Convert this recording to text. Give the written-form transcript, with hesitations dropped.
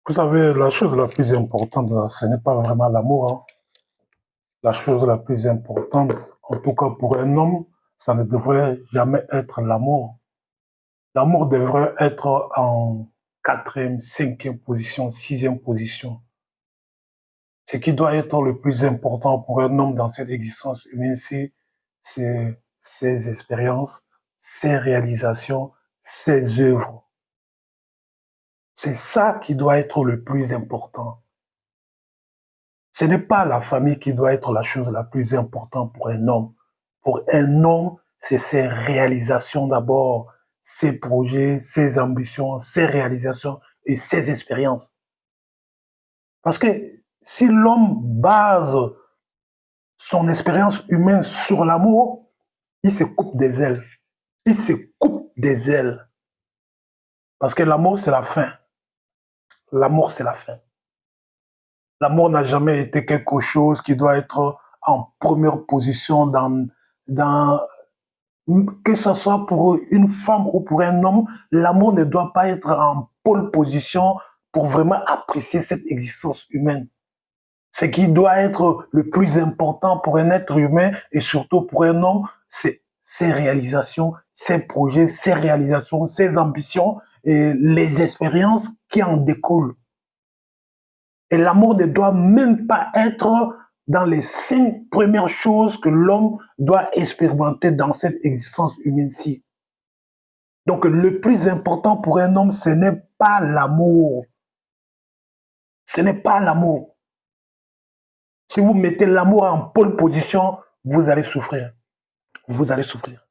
Vous savez, la chose la plus importante, ce n'est pas vraiment l'amour, hein. La chose la plus importante, en tout cas pour un homme, ça ne devrait jamais être l'amour. L'amour devrait être en quatrième, cinquième position, sixième position. Ce qui doit être le plus important pour un homme dans cette existence humaine, c'est ses expériences, ses réalisations, ses œuvres. C'est ça qui doit être le plus important. Ce n'est pas la famille qui doit être la chose la plus importante pour un homme. Pour un homme, c'est ses réalisations d'abord, ses projets, ses ambitions, ses réalisations et ses expériences. Parce que si l'homme base son expérience humaine sur l'amour, il se coupe des ailes. Il se coupe des ailes. Parce que l'amour, c'est la fin. L'amour, c'est la fin. L'amour n'a jamais été quelque chose qui doit être en première position dans que ce soit pour une femme ou pour un homme, l'amour ne doit pas être en pole position pour vraiment apprécier cette existence humaine. Ce qui doit être le plus important pour un être humain et surtout pour un homme, c'est ses réalisations, ses projets, ses réalisations, ses ambitions et les expériences qui en découlent. Et l'amour ne doit même pas être dans les 5 premières choses que l'homme doit expérimenter dans cette existence humaine-ci. Donc le plus important pour un homme, ce n'est pas l'amour. Ce n'est pas l'amour. Si vous mettez l'amour en pole position, vous allez souffrir. Vous allez souffrir.